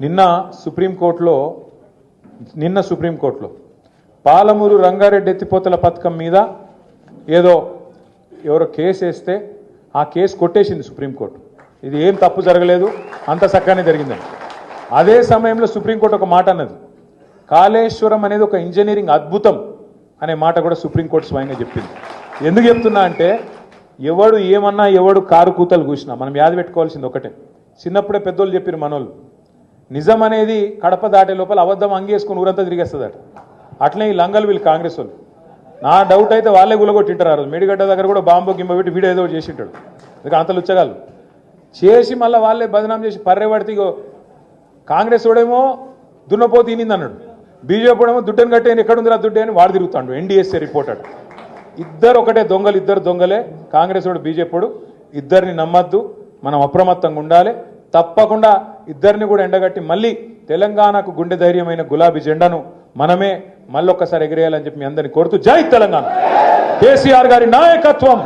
నిన్న సుప్రీంకోర్టులో పాలమూరు రంగారెడ్డి ఎత్తిపోతల పథకం మీద ఎవరో కేసు వేస్తే ఆ కేసు కొట్టేసింది సుప్రీంకోర్టు. ఇది ఏం తప్పు జరగలేదు, అంత చక్కగానే జరిగిందని. అదే సమయంలో సుప్రీంకోర్టు ఒక మాట అన్నది, కాళేశ్వరం అనేది ఒక ఇంజనీరింగ్ అద్భుతం అనే మాట కూడా సుప్రీంకోర్టు స్వయంగా చెప్పింది. ఎందుకు చెప్తున్నా అంటే ఎవడు ఏమన్నా ఎవడు కారు కూతలు కూసినా మనం యాది పెట్టుకోవాల్సింది ఒకటే. చిన్నప్పుడే పెద్దోళ్ళు చెప్పారు మనోళ్ళు, నిజం అనేది కడప దాటే లోపల అబద్ధం అంగేసుకుని ఊరంతా తిరిగేస్తుందట. అట్లనే ఈ లంగలు వీళ్ళు కాంగ్రెస్ వాళ్ళు. నా డౌట్ అయితే వాళ్ళే గులగొట్టింటారు. ఆ రోజు మేడిగడ్డ దగ్గర కూడా బాంబు గింబ పెట్టి వీడియో ఏదో చేసింటాడు. ఇక అంత లుచ్చగాళ్ళు చేసి మళ్ళీ వాళ్ళే బదనాం చేసి పర్రెపడితే ఇగో కాంగ్రెస్ వాడేమో దున్నపోతు ఈనింది అన్నాడు, బీజేపీ వాడేమో దుడ్డని కట్టేని ఎక్కడుందిరా దుడ్డే అని వాడు తిరుగుతాడు. ఎన్డీఎస్ఏ రిపోర్ట్ అట. ఇద్దరు ఒకటే దొంగలు, ఇద్దరు దొంగలే. కాంగ్రెస్ వాడు బీజేపీ వాడు. ఇద్దరిని నమ్మద్దు, మనం అప్రమత్తంగా ఉండాలి. తప్పకుండా ఇద్దరిని కూడా ఎండగట్టి మళ్ళీ తెలంగాణకు గుండె ధైర్యమైన గులాబీ జెండాను మనమే మళ్ళొక్కసారి ఎగిరేయాలని చెప్పి మీ అందరిని కోరుతూ, జై తెలంగాణ, కేసీఆర్ గారి నాయకత్వం.